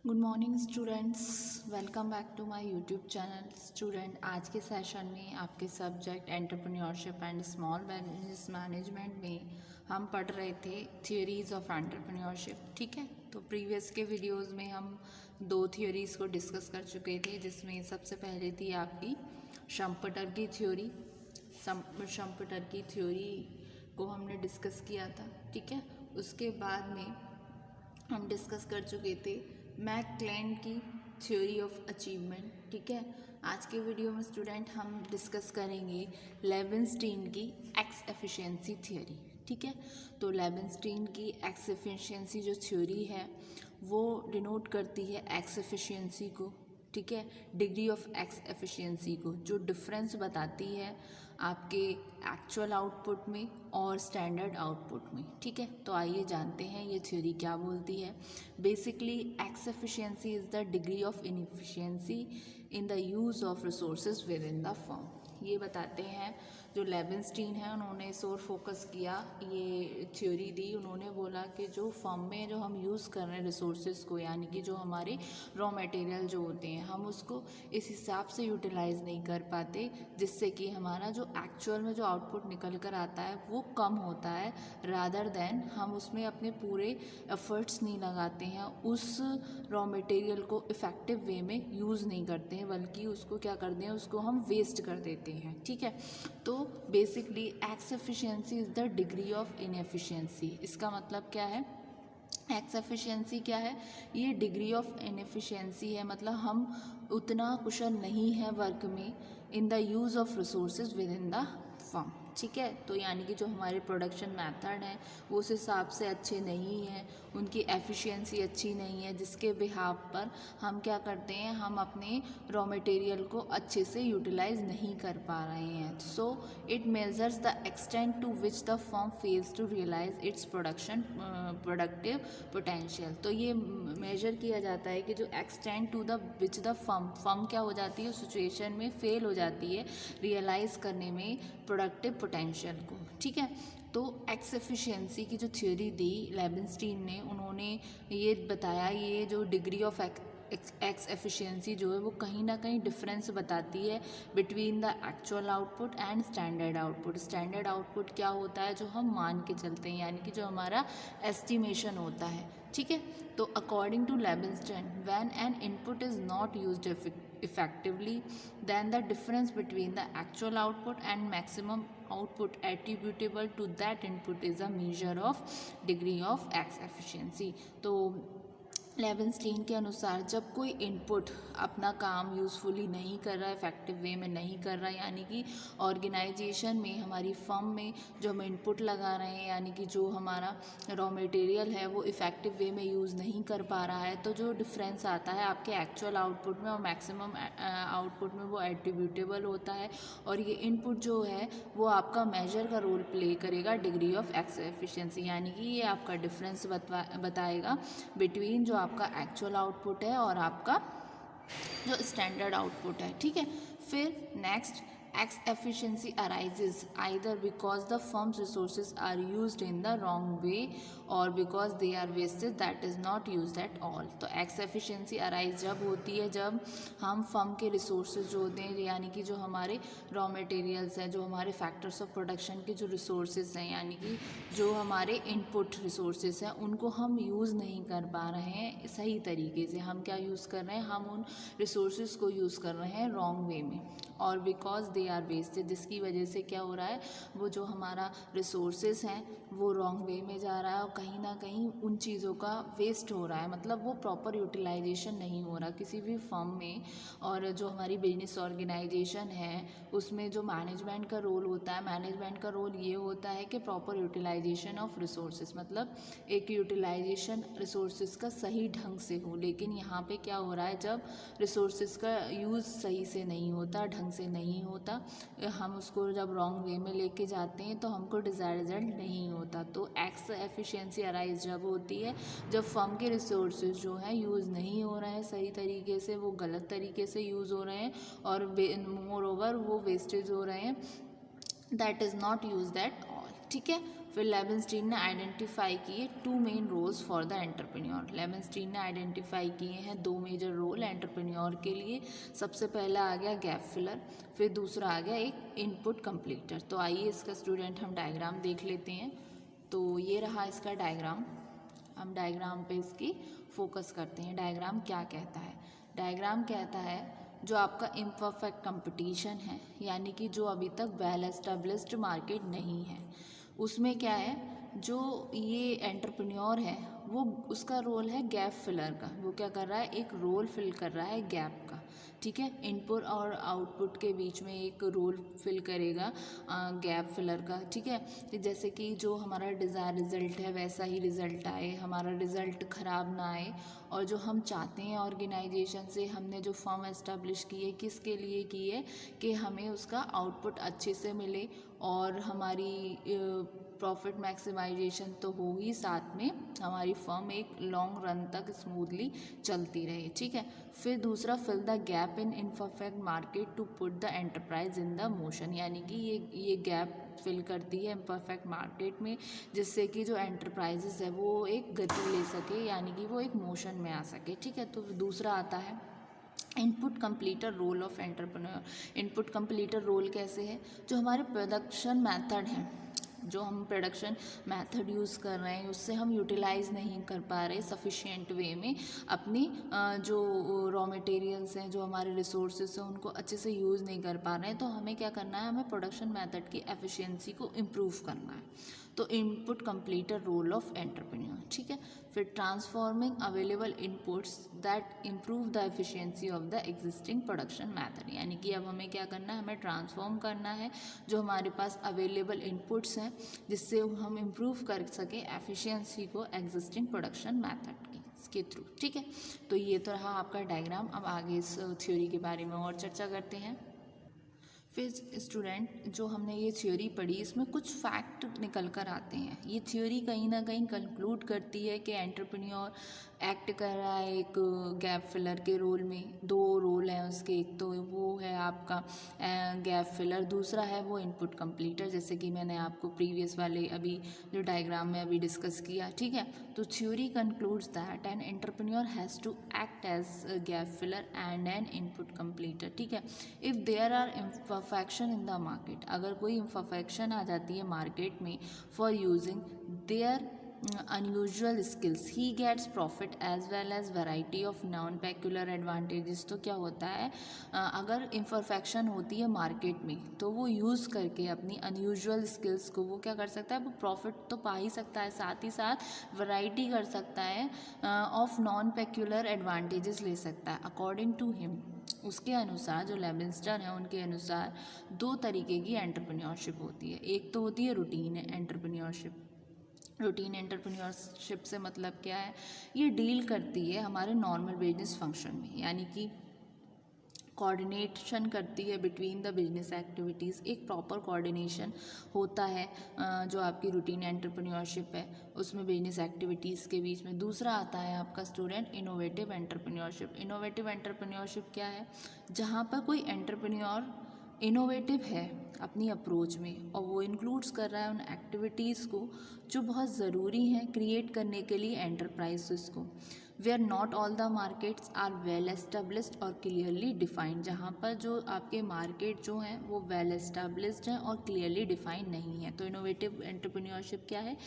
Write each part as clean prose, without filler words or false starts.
Good morning students, welcome back to my YouTube channel. Student, आज के session में आपके subject entrepreneurship and small business management में हम पढ़ रहे थे थियोरीज ऑफ एंटरप्रेन्योरशिप। ठीक है, तो प्रीवियस के वीडियोस में हम 2 थियोरीज़ को डिस्कस कर चुके थे, जिसमें सबसे पहले थी आपकी शम्पटर की थ्योरी। शम्पटर की थ्योरी को हमने डिस्कस किया था। ठीक है, उसके बाद में हम डिस्कस कर चुके थे मैकक्लेन की थ्योरी ऑफ अचीवमेंट। ठीक है, आज के वीडियो में स्टूडेंट हम डिस्कस करेंगे लेविनस्टीन की एक्स एफिशिएंसी थ्योरी। ठीक है, तो लेविनस्टीन की एक्स एफिशिएंसी जो थ्योरी है वो डिनोट करती है एक्स एफिशिएंसी को। ठीक है, डिग्री ऑफ एक्स एफिशिएंसी को, जो डिफरेंस बताती है आपके एक्चुअल आउटपुट में और स्टैंडर्ड आउटपुट में। ठीक है, तो आइए जानते हैं ये थ्योरी क्या बोलती है। Basically x efficiency is the degree of inefficiency in the use of resources with in the firm. ये बताते हैं जो लेविनस्टीन है, उन्होंने इस ओर फोकस किया, ये थ्योरी दी। उन्होंने बोला कि जो फर्म में जो हम यूज़ कर रहे हैं रिसोर्सेज को, यानी कि जो हमारे रॉ मटेरियल जो होते हैं, हम उसको इस हिसाब से यूटिलाइज़ नहीं कर पाते जिससे कि हमारा जो एक्चुअल में जो आउटपुट निकल कर आता है वो कम होता है, रादर देन हम उसमें अपने पूरे एफर्ट्स नहीं लगाते हैं, उस रॉ मटेरियल को इफ़ेक्टिव वे में यूज़ नहीं करते हैं, बल्कि उसको क्या करते हैं, उसको हम वेस्ट कर देते हैं। ठीक है, तो basically x efficiency is the degree of inefficiency. इसका मतलब क्या है, एक्स एफिशिएंसी क्या है, ये डिग्री ऑफ इनएफिशिएंसी है, मतलब हम उतना कुशल नहीं है वर्क में in the use of resources with in the firm. ठीक है, तो यानी कि जो हमारे प्रोडक्शन मेथड हैं वो उस हिसाब से अच्छे नहीं हैं, उनकी एफिशिएंसी अच्छी नहीं है, जिसके बिहाफ पर हम क्या करते हैं, हम अपने रॉ मटेरियल को अच्छे से यूटिलाइज नहीं कर पा रहे हैं। So it measures the extent to which the firm fails to realise its productive potential. तो ये मेजर किया जाता है कि जो extent to the which the firm क्या हो जाती है, सिचुएशन में फेल हो जाती है रियलाइज़ करने में प्रोडक्टिव पोटेंशियल को। ठीक है, तो एक्स एफिशिएंसी की जो थ्योरी दी लेविनस्टीन ने, उन्होंने ये बताया, ये जो डिग्री ऑफ एक्स एफिशिएंसी जो है वो कहीं ना कहीं डिफरेंस बताती है between the actual output and standard output. Standard output क्या होता है, जो हम मान के चलते हैं, यानी कि जो हमारा एस्टिमेशन होता है। ठीक है, तो according to Leibenstein, when an input is not used effectively, then the difference between the actual output and maximum output attributable to that input is a measure of degree of x efficiency। तो लेविनस्टीन के अनुसार जब कोई input अपना काम यूज़फुली नहीं कर रहा है, इफेक्टिव वे में नहीं कर रहा है, यानी कि ऑर्गेनाइजेशन में, हमारी फर्म में जो हम इनपुट लगा रहे हैं, यानी कि जो हमारा रॉ मटेरियल है वो इफ़ेक्टिव वे में यूज़ नहीं कर पा रहा है, तो जो डिफरेंस आता है आपके एक्चुअल आउटपुट में और मैक्सिमम आउटपुट में वो एट्रीब्यूटेबल होता है। और ये इनपुट जो है वो आपका मेजर का रोल प्ले करेगा डिग्री ऑफ एक्स एफिशिएंसी, यानी कि ये आपका डिफरेंस बताएगा बिटवीन जो आपका एक्चुअल आउटपुट है और आपका जो स्टैंडर्ड आउटपुट है। ठीक है, फिर next, X efficiency arises either because the firm's resources are used in the wrong way और because they are wastage that is not used at all. तो एक्स एफिशिएंसी अराइज जब होती है जब हम फर्म के रिसोर्सेज जो होते हैं, यानी कि जो हमारे रॉ मटेरियल्स हैं, जो हमारे फैक्टर्स ऑफ प्रोडक्शन के जो रिसोर्सेज हैं, यानी कि जो हमारे इनपुट रिसोर्सेज हैं, उनको हम यूज़ नहीं कर पा रहे हैं सही तरीके से। हम क्या यूज़ कर रहे हैं, हम उन रिसोर्सेज को यूज़ कर रहे हैं रॉन्ग वे में, और बिकॉज दे आर वेस्टेड, जिसकी वजह से क्या हो रहा है, वो जो हमारा रिसोर्सेज हैं वो रॉन्ग वे में जा रहा है और कहीं ना कहीं उन चीज़ों का वेस्ट हो रहा है, मतलब वो प्रॉपर यूटिलाइजेशन नहीं हो रहा किसी भी फर्म में। और जो हमारी बिजनेस ऑर्गेनाइजेशन है उसमें जो मैनेजमेंट का रोल होता है, मैनेजमेंट का रोल ये होता है कि प्रॉपर यूटिलाइजेशन ऑफ रिसोर्सेज, मतलब एक यूटिलाइजेशन रिसोर्सेज का सही ढंग से हो। लेकिन यहाँ पे क्या हो रहा है, जब रिसोर्सेज का यूज़ सही से नहीं होता, ढंग से नहीं होता, हम उसको जब रॉन्ग वे में लेके जाते हैं तो हमको डिज़ायर्ड रिजल्ट नहीं होता। तो एक्स एफिशिएंसी अराइज जब होती है जब फर्म के रिसोर्सेज जो हैं यूज़ नहीं हो रहे हैं सही तरीके से, वो गलत तरीके से यूज़ हो रहे हैं और मोर ओवर वो वेस्टेज हो रहे हैं, that is not used at all. ठीक है, फिर लेबनस्टीन ने आइडेंटिफाई किए 2 main roles for the entrepreneur. Leibenstein ने आइडेंटिफाई किए हैं 2 मेजर रोल एंटरप्रेन्योर के लिए। सबसे पहला आ गया गैप फिलर, फिर दूसरा आ गया एक इनपुट कंप्लीटर। तो आइए इसका स्टूडेंट हम डायग्राम देख लेते हैं। तो ये रहा इसका डायग्राम, हम डायग्राम पे इसकी फोकस करते हैं। डायग्राम क्या कहता है? डायग्राम कहता है जो आपका इम्परफेक्ट कंपटीशन है, यानी कि जो अभी तक वेल एस्टेब्लिश्ड मार्केट नहीं है, उसमें क्या है, जो ये एंटरप्रेन्योर है वो उसका रोल है गैप फिलर का। वो क्या कर रहा है, एक रोल फिल कर रहा है गैप का, ठीक है। इनपुट और आउटपुट के बीच में एक रोल फिल करेगा गैप फिलर का, ठीक है। तो जैसे कि जो हमारा डिज़ायर रिज़ल्ट है वैसा ही रिज़ल्ट आए, हमारा रिज़ल्ट ख़राब ना आए, और जो हम चाहते हैं ऑर्गेनाइजेशन से, हमने जो फर्म एस्टेब्लिश की है किसके लिए की है, कि हमें उसका आउटपुट अच्छे से मिले और हमारी प्रॉफिट मैक्सिमाइजेशन तो हो ही, साथ में हमारी फर्म एक लॉन्ग रन तक स्मूथली चलती रहे, ठीक है। फिर दूसरा, fill the gap in imperfect market to put the enterprise in the motion, यानी कि ये गैप फिल करती है इम्परफेक्ट मार्केट में, जिससे कि जो एंटरप्राइजेस है वो एक गति ले सके, यानी कि वो एक मोशन में आ सके, ठीक है। तो दूसरा आता है input completer role of entrepreneur. Input completer role कैसे है, जो हमारे प्रोडक्शन मेथड हैं, जो हम प्रोडक्शन मेथड यूज़ कर रहे हैं उससे हम यूटिलाइज़ नहीं कर पा रहे सफिशिएंट वे में अपनी जो रॉ मटेरियल्स हैं, जो हमारे रिसोर्सेज हैं, उनको अच्छे से यूज़ नहीं कर पा रहे हैं। तो हमें क्या करना है, हमें प्रोडक्शन मेथड की एफिशिएंसी को इम्प्रूव करना है। तो input completer role of entrepreneur, ठीक है। फिर transforming available inputs that improve the efficiency of the existing production method, यानी कि अब हमें क्या करना है, हमें ट्रांसफॉर्म करना है जो हमारे पास अवेलेबल इनपुट्स हैं, जिससे हम इम्प्रूव कर सकें एफिशिएंसी को एग्जिस्टिंग प्रोडक्शन मेथड की इसके थ्रू, ठीक है। तो ये तो रहा आपका डायग्राम। अब आगे इस थ्योरी के बारे में और चर्चा करते हैं। फिर स्टूडेंट, जो हमने ये थ्योरी पढ़ी इसमें कुछ फैक्ट निकल कर आते हैं। ये थ्योरी कहीं ना कहीं कंक्लूड करती है कि एंटरप्रेन्योर एक्ट कर रहा है एक गैप फिलर के रोल में। 2 रोल हैं उसके, एक तो वो है आपका गैप फिलर, दूसरा है वो इनपुट कंप्लीटर, जैसे कि मैंने आपको प्रीवियस वाले अभी जो डायग्राम में अभी डिस्कस किया, ठीक है। तो theory concludes that an entrepreneur has to act as gap filler and an input completer, ठीक है। If there are imperfection in the market, अगर कोई imperfection आ जाती है मार्केट में for using their unusual skills, he gets profit as well as variety of non-peculiar advantages। तो क्या होता है, अगर imperfection होती है मार्केट में तो वो यूज़ करके अपनी unusual skills को वो क्या कर सकता है, वो प्रॉफिट तो पा ही सकता है, साथ ही साथ वैरायटी कर सकता है ऑफ नॉन पेक्यूलर एडवांटेजेस ले सकता है। अकॉर्डिंग टू हिम, उसके अनुसार, जो लेबनस्टन है उनके अनुसार 2 तरीके की एंटरप्रेन्योरशिप होती है। एक तो होती है रूटीन एंटरप्रेन्योरशिप। रूटीन एंटरप्रेन्योरशिप से मतलब क्या है, ये डील करती है हमारे नॉर्मल बिजनेस फंक्शन में, यानी कि कोऑर्डिनेशन करती है बिटवीन द बिजनेस एक्टिविटीज़। एक प्रॉपर कोऑर्डिनेशन होता है जो आपकी रूटीन एंटरप्रेन्योरशिप है उसमें बिजनेस एक्टिविटीज़ के बीच में। दूसरा आता है आपका student innovative entrepreneurship. Innovative entrepreneurship क्या है, जहाँ पर कोई एंटरप्रेन्योर इनोवेटिव है अपनी अप्रोच में और वो इंक्लूड्स कर रहा है उन एक्टिविटीज़ को जो बहुत ज़रूरी हैं क्रिएट करने के लिए एंटरप्राइजेस को। Where not all the markets are well established और क्लियरली डिफाइंड, जहाँ पर जो आपके मार्केट जो हैं वो वेल एस्टेब्लिश्ड हैं और क्लियरली डिफाइंड नहीं है। तो इनोवेटिव एंटरप्रेन्योरशिप क्या है,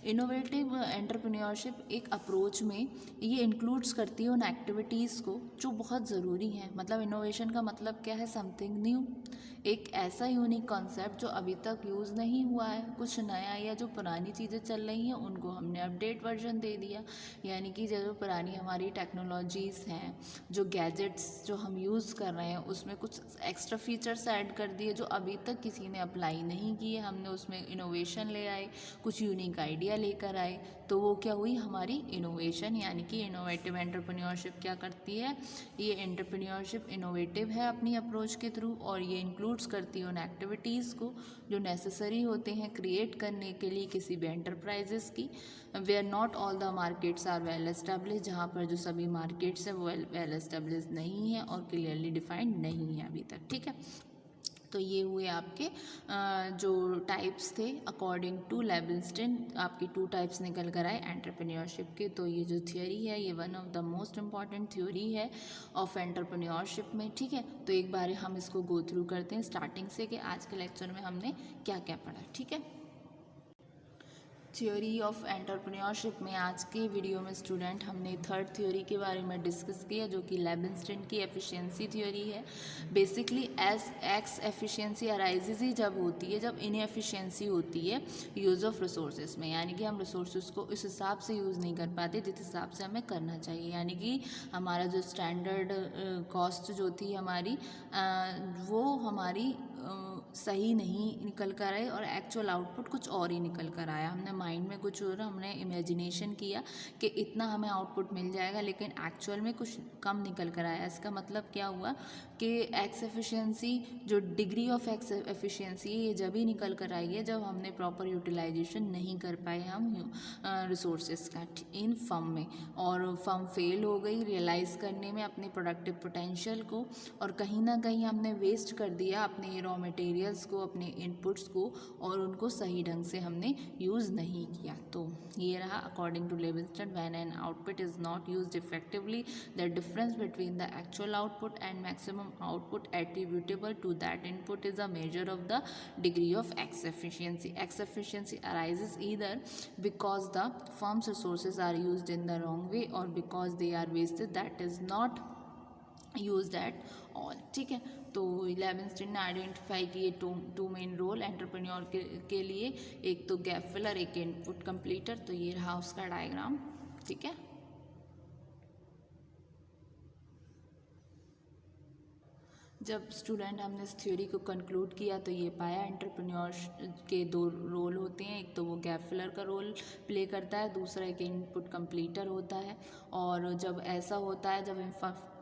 इनोवेटिव एंटरप्रेन्योरशिप एक अप्रोच में ये इंक्लूड्स करती है उन एक्टिविटीज़ को जो बहुत ज़रूरी हैं। मतलब इनोवेशन का मतलब क्या है, समथिंग न्यू, एक ऐसा यूनिक कॉन्सेप्ट जो अभी तक यूज़ नहीं हुआ है, कुछ नया, या जो पुरानी चीज़ें चल रही हैं उनको हमने अपडेट वर्जन दे दिया। यानी कि जो पुरानी हमारी टेक्नोलॉजीज़ हैं, जो गैजेट्स जो हम यूज़ कर रहे हैं उसमें कुछ एक्स्ट्रा फीचर्स ऐड कर दिए जो अभी तक किसी ने अप्लाई नहीं किए, हमने उसमें इनोवेशन ले आए, कुछ यूनिक आइडिया लेकर आए, तो वो क्या हुई हमारी इनोवेशन। यानी कि इनोवेटिव एंटरप्रेन्योरशिप क्या करती है, ये एंटरप्रेन्योरशिप इनोवेटिव है अपनी अप्रोच के थ्रू और ये इंक्लूड्स करती है उन एक्टिविटीज़ को जो नेसेसरी होते हैं क्रिएट करने के लिए किसी भी एंटरप्राइजेस की। Where not all the markets are well establish, जहाँ पर जो सभी मार्केट्स हैं वो वेल एस्टेब्लिश नहीं है और क्लियरली डिफाइंड नहीं है अभी तक, ठीक है। तो ये हुए आपके जो टाइप्स थे अकॉर्डिंग टू लेविंस्टन, आपकी 2 टाइप्स निकल कर आए एंटरप्रेन्योरशिप के। तो ये जो थियोरी है ये one of the most important theory है ऑफ एंटरप्रेन्योरशिप में, ठीक है। तो एक बार हम इसको गो थ्रू करते हैं स्टार्टिंग से कि आज के लेक्चर में हमने क्या क्या पढ़ा, ठीक है। थ्योरी ऑफ एंटरप्रेन्योरशिप में आज के वीडियो में स्टूडेंट हमने थर्ड थ्योरी के बारे में डिस्कस किया, जो कि लेविंस्टन की एफिशिएंसी थ्योरी है। बेसिकली एक्स एफिशिएंसी अराइजेज ही जब होती है जब इनएफिशिएंसी होती है यूज़ ऑफ रिसोर्सेज में, यानी कि हम रिसोर्सेज को इस हिसाब से यूज़ नहीं कर पाते जिस हिसाब से हमें करना चाहिए, यानी कि हमारा जो स्टैंडर्ड कॉस्ट जो थी हमारी वो हमारी सही नहीं निकल कर आए और एक्चुअल आउटपुट कुछ और ही निकल कर आया। हमने माइंड में कुछ और हमने इमेजिनेशन किया कि इतना हमें आउटपुट मिल जाएगा, लेकिन एक्चुअल में कुछ कम निकल कर आया। इसका मतलब क्या हुआ कि एक्स एफिशिएंसी, जो डिग्री ऑफ एक्स एफिशिएंसी है, ये जब ही निकल कर आई है जब हमने प्रॉपर यूटिलाइजेशन नहीं कर पाए हम रिसोर्सेज का इन फर्म में, और फर्म फेल हो गई रियलाइज़ करने में अपने प्रोडक्टिव पोटेंशियल को, और कहीं ना कहीं हमने वेस्ट कर दिया अपने रॉ मटेरियल्स को, अपने इनपुट्स को, और उनको सही ढंग से हमने यूज़ नहीं किया। तो ये रहा according to Leibenstein, when an output is not used effectively the difference between the actual output and maximum output attributable to that input is a measure of the degree of X efficiency. X efficiency arises either because the firm's resources are used in the wrong way or because they are wasted, that is not used at all, ठीक है। तो लेविंस्टन ने identify किए to main role entrepreneur के लिए, एक तो gap filler, एक इनपुट कंप्लीटर। तो ये रहा उसका डायग्राम, ठीक है। जब स्टूडेंट हमने इस थ्योरी को कंक्लूड किया तो ये पाया एंटरप्रेन्योर के 2 रोल होते हैं, एक तो वो गैप फिलर का रोल प्ले करता है, दूसरा एक इनपुट कंप्लीटर होता है। और जब ऐसा होता है, जब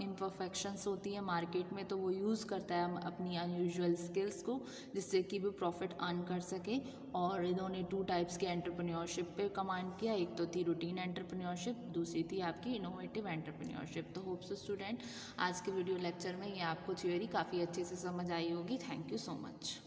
इम्परफेक्शंस होती है मार्केट में, तो वो यूज़ करता है अपनी अनयूजुअल स्किल्स को, जिससे कि वो प्रॉफिट अर्न कर सके। और इन्होंने 2 टाइप्स के एंटरप्रेन्योरशिप पे कमांड किया, एक तो थी रूटीन एंटरप्रेन्योरशिप, दूसरी थी आपकी इनोवेटिव एंटरप्रेन्योरशिप। तो होप्स स्टूडेंट आज के वीडियो लेक्चर में ये आपको थ्योरी काफ़ी अच्छे से समझ आई होगी। Thank you so much.